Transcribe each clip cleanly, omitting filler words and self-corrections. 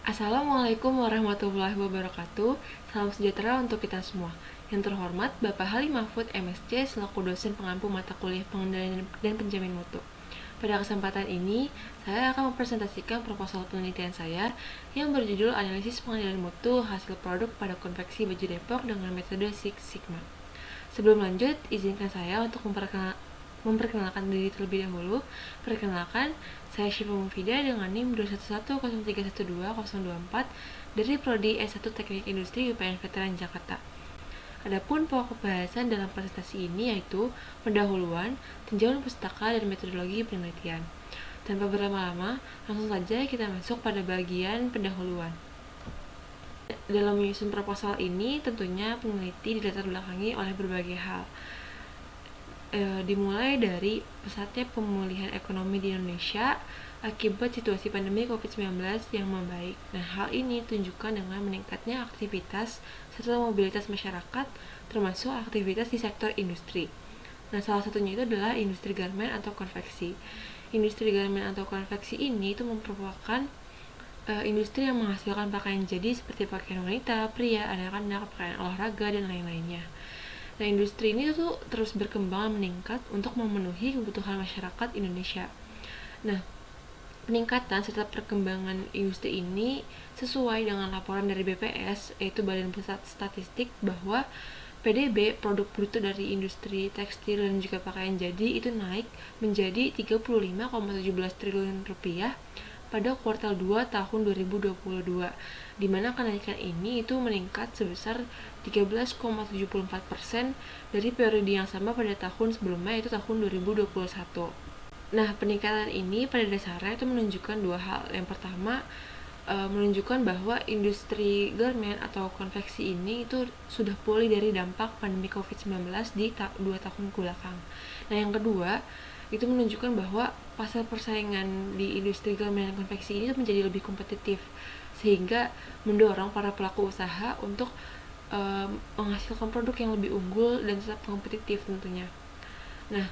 Assalamualaikum warahmatullahi wabarakatuh. Salam sejahtera untuk kita semua. Yang terhormat Bapak Halim Mahfud MSc selaku dosen pengampu mata kuliah pengendalian dan penjamin mutu. Pada kesempatan ini, saya akan mempresentasikan proposal penelitian saya yang berjudul Analisis Pengendalian Mutu Hasil Produk pada Konveksi Baju Depok dengan metode Six Sigma. Sebelum lanjut, izinkan saya untuk memperkenalkan diri terlebih dahulu. Perkenalkan, saya Syifa Mufida dengan NIM 21103120024 dari Prodi S1 Teknik Industri UPN Veteran Jakarta. Adapun pokok pembahasan dalam presentasi ini yaitu pendahuluan, tinjauan pustaka, dan metodologi penelitian. Tanpa berlama-lama, langsung saja kita masuk pada bagian pendahuluan. Dalam menyusun proposal ini, tentunya peneliti dilatar belakangi oleh berbagai hal. Dimulai dari pesatnya pemulihan ekonomi di Indonesia akibat situasi pandemi COVID-19 yang membaik. Nah, hal ini ditunjukkan dengan meningkatnya aktivitas serta mobilitas masyarakat, termasuk aktivitas di sektor industri. Nah, salah satunya itu adalah industri garmen atau konveksi. Industri garmen atau konveksi ini itu merupakan industri yang menghasilkan pakaian jadi seperti pakaian wanita, pria, anak-anak, pakaian olahraga, dan lain-lainnya. Nah, industri ini tuh terus berkembang meningkat untuk memenuhi kebutuhan masyarakat Indonesia. Nah, peningkatan serta perkembangan industri ini sesuai dengan laporan dari BPS, yaitu Badan Pusat Statistik, bahwa PDB produk bruto dari industri tekstil dan juga pakaian jadi itu naik menjadi 35,17 triliun rupiah pada kuartal 2 tahun 2022, di mana kenaikan ini itu meningkat sebesar 13,74% dari periode yang sama pada tahun sebelumnya, yaitu tahun 2021. Nah, peningkatan ini pada dasarnya itu menunjukkan dua hal. Yang pertama, menunjukkan bahwa industri garmen atau konveksi ini itu sudah pulih dari dampak pandemi COVID-19 di 2 tahun kebelakang. Nah, yang kedua, itu menunjukkan bahwa pasar persaingan di industri garmen dan konveksi ini menjadi lebih kompetitif, sehingga mendorong para pelaku usaha untuk menghasilkan produk yang lebih unggul dan tetap kompetitif tentunya. Nah,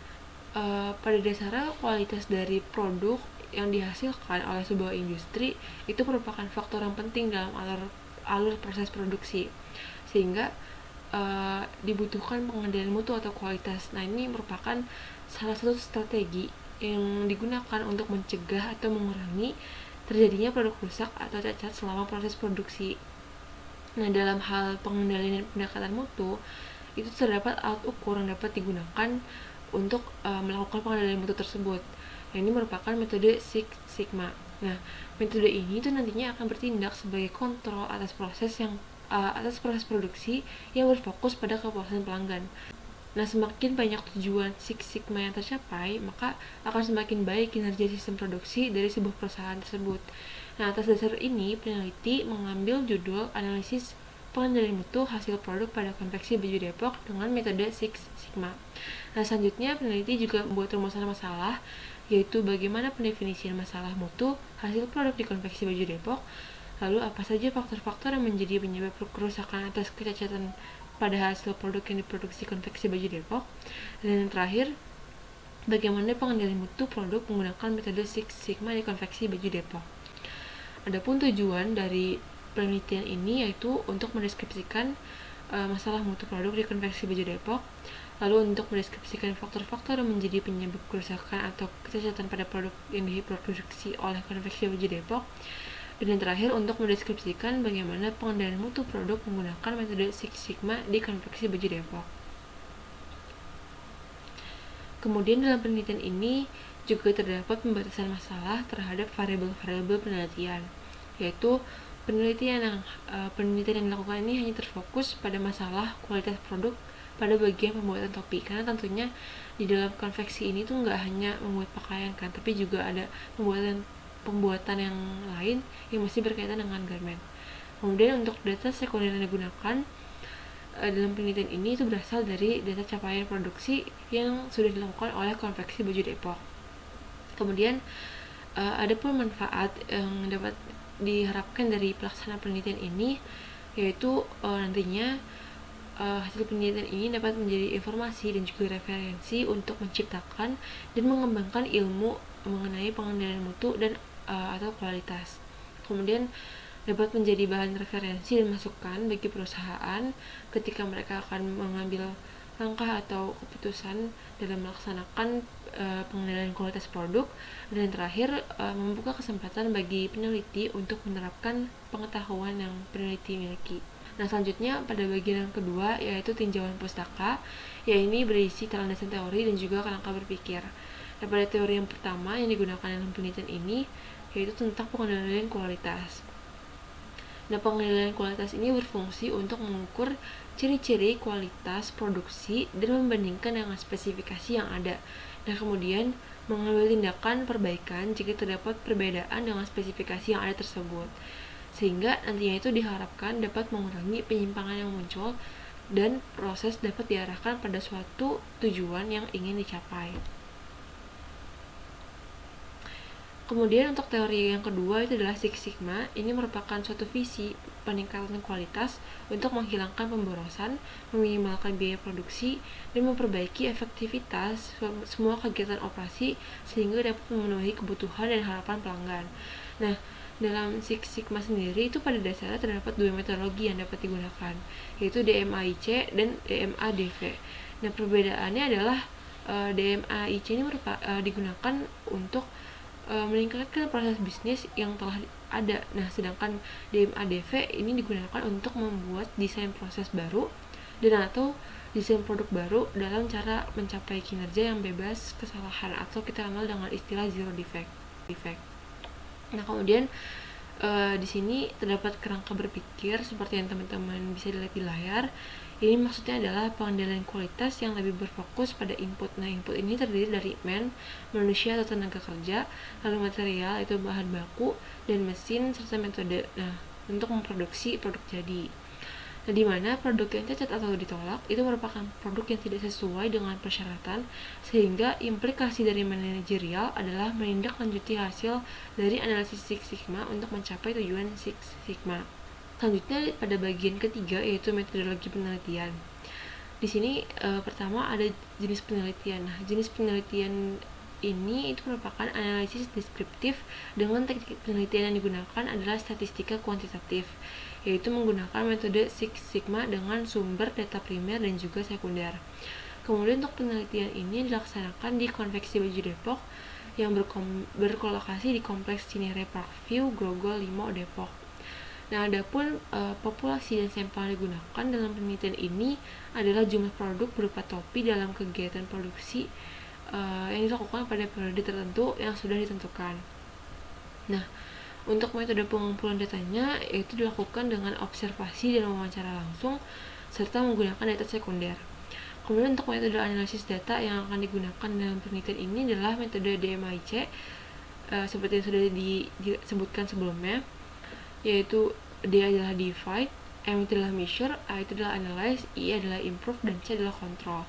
pada dasarnya kualitas dari produk yang dihasilkan oleh sebuah industri itu merupakan faktor yang penting dalam alur proses produksi, sehingga dibutuhkan pengendalian mutu atau kualitas. Nah, ini merupakan salah satu strategi yang digunakan untuk mencegah atau mengurangi terjadinya produk rusak atau cacat selama proses produksi. Nah, dalam hal pengendalian dan pendekatan mutu, itu terdapat alat ukur yang dapat digunakan untuk melakukan pengendalian mutu tersebut. Nah, ini merupakan metode Six Sigma. Nah, metode ini tuh nantinya akan bertindak sebagai kontrol atas proses produksi yang berfokus pada kepuasan pelanggan. Nah, semakin banyak tujuan Six Sigma yang tercapai, maka akan semakin baik kinerja sistem produksi dari sebuah perusahaan tersebut. Nah, atas dasar ini, peneliti mengambil judul Analisis Pengendalian Mutu Hasil Produk pada Konveksi Baju Depok dengan metode Six Sigma. Nah, selanjutnya peneliti juga membuat rumusan masalah, yaitu bagaimana pendefinisian masalah mutu hasil produk di konveksi baju Depok, lalu apa saja faktor-faktor yang menjadi penyebab kerusakan atas kecacatan pada hasil produk yang diproduksi konveksi baju Depok, dan yang terakhir, bagaimana pengendalian mutu produk menggunakan metode Six Sigma di konveksi baju Depok. Adapun tujuan dari penelitian ini yaitu untuk mendeskripsikan masalah mutu produk di konveksi baju Depok, lalu untuk mendeskripsikan faktor-faktor yang menjadi penyebab kerusakan atau kecacatan pada produk yang diproduksi oleh konveksi baju Depok, dan yang terakhir untuk mendeskripsikan bagaimana pengendalian mutu produk menggunakan metode Six Sigma di konveksi baju Depok. Kemudian dalam penelitian ini juga terdapat pembatasan masalah terhadap variabel-variabel penelitian, yaitu penelitian yang dilakukan ini hanya terfokus pada masalah kualitas produk pada bagian pembuatan topi, karena tentunya di dalam konveksi ini tuh nggak hanya membuat pakaian kan, tapi juga ada pembuatan yang lain yang masih berkaitan dengan garmen. Kemudian untuk data sekunder yang digunakan dalam penelitian ini itu berasal dari data capaian produksi yang sudah dilakukan oleh konveksi baju Depok. Kemudian ada pun manfaat yang dapat diharapkan dari pelaksanaan penelitian ini, yaitu nantinya hasil penelitian ini dapat menjadi informasi dan juga referensi untuk menciptakan dan mengembangkan ilmu mengenai pengendalian mutu dan atau kualitas. Kemudian dapat menjadi bahan referensi dan masukan bagi perusahaan ketika mereka akan mengambil langkah atau keputusan dalam melaksanakan pengendalian kualitas produk. Dan terakhir, membuka kesempatan bagi peneliti untuk menerapkan pengetahuan yang peneliti miliki. Nah, selanjutnya pada bagian yang kedua yaitu tinjauan pustaka, ini berisi landasan teori dan juga kerangka berpikir. Nah, pada teori yang pertama yang digunakan dalam penelitian ini yaitu tentang pengendalian kualitas. Nah, pengendalian kualitas ini berfungsi untuk mengukur ciri-ciri kualitas produksi dan membandingkan dengan spesifikasi yang ada. Nah, kemudian mengambil tindakan perbaikan jika terdapat perbedaan dengan spesifikasi yang ada tersebut. Sehingga nantinya itu diharapkan dapat mengurangi penyimpangan yang muncul dan proses dapat diarahkan pada suatu tujuan yang ingin dicapai. Kemudian untuk teori yang kedua itu adalah Six Sigma. Ini merupakan suatu visi peningkatan kualitas untuk menghilangkan pemborosan, meminimalkan biaya produksi, dan memperbaiki efektivitas semua kegiatan operasi sehingga dapat memenuhi kebutuhan dan harapan pelanggan. Nah, dalam Six Sigma sendiri itu pada dasarnya terdapat dua metodologi yang dapat digunakan, yaitu DMAIC dan DMADV. Nah, perbedaannya adalah DMAIC ini digunakan untuk meningkatkan proses bisnis yang telah ada. Nah, sedangkan DMADV ini digunakan untuk membuat desain proses baru dan atau desain produk baru dalam cara mencapai kinerja yang bebas kesalahan atau kita kenal dengan istilah zero defect. Nah, kemudian di sini terdapat kerangka berpikir seperti yang teman-teman bisa dilihat di layar. Ini maksudnya adalah pengendalian kualitas yang lebih berfokus pada input. Nah, input ini terdiri dari manusia atau tenaga kerja, lalu material itu bahan baku, dan mesin serta metode. Nah, untuk memproduksi produk jadi. Nah, di mana produk yang cacat atau ditolak itu merupakan produk yang tidak sesuai dengan persyaratan, sehingga implikasi dari manajerial adalah menindaklanjuti hasil dari analisis Six Sigma untuk mencapai tujuan Six Sigma. Selanjutnya pada bagian ketiga yaitu metodologi penelitian. Di sini pertama ada jenis penelitian. Nah, jenis penelitian ini itu merupakan analisis deskriptif dengan teknik penelitian yang digunakan adalah statistika kuantitatif, yaitu menggunakan metode Six Sigma dengan sumber data primer dan juga sekunder. Kemudian untuk penelitian ini dilaksanakan di konveksi baju Depok yang berkolokasi di Kompleks Cinere Parkview, Grogol 5, Depok. Nah, adapun populasi dan sampel yang digunakan dalam penelitian ini adalah jumlah produk berupa topi dalam kegiatan produksi yang dilakukan pada periode tertentu yang sudah ditentukan. Nah, untuk metode pengumpulan datanya yaitu dilakukan dengan observasi dan wawancara langsung serta menggunakan data sekunder. Kemudian untuk metode analisis data yang akan digunakan dalam penelitian ini adalah metode DMAIC seperti yang sudah disebutkan sebelumnya, yaitu D adalah divide, M itu adalah measure, A itu adalah analyze, I adalah improve, dan C adalah control.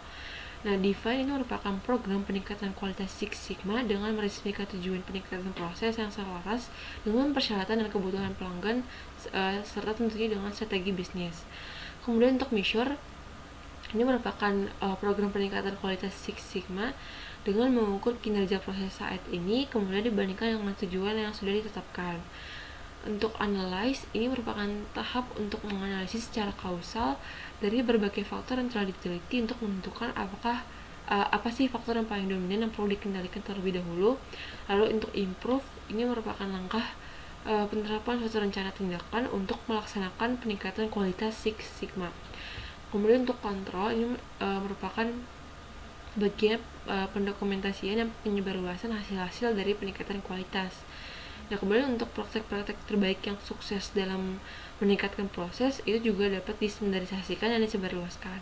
Nah, divide ini merupakan program peningkatan kualitas Six Sigma dengan meresmikan tujuan peningkatan proses yang selaras dengan persyaratan dan kebutuhan pelanggan serta tentunya dengan strategi bisnis. Kemudian untuk measure ini merupakan program peningkatan kualitas Six Sigma dengan mengukur kinerja proses saat ini kemudian dibandingkan dengan tujuan yang sudah ditetapkan. Untuk analyze ini merupakan tahap untuk menganalisis secara kausal dari berbagai faktor yang telah diteliti untuk menentukan apa sih faktor yang paling dominan yang perlu dikendalikan terlebih dahulu. Lalu untuk improve ini merupakan langkah penerapan suatu rencana tindakan untuk melaksanakan peningkatan kualitas Six Sigma. Kemudian untuk kontrol ini merupakan bagian pendokumentasian dan penyebarluasan hasil-hasil dari peningkatan kualitas. Nah, kemudian untuk praktek-praktek terbaik yang sukses dalam meningkatkan proses itu juga dapat distandarisasikan dan disebarluaskan.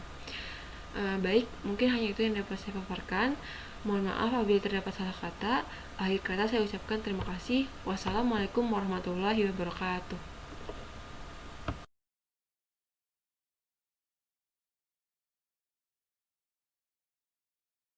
Baik, mungkin hanya itu yang dapat saya paparkan. Mohon maaf apabila terdapat salah kata. Akhir kata saya ucapkan terima kasih. Wassalamualaikum warahmatullahi wabarakatuh.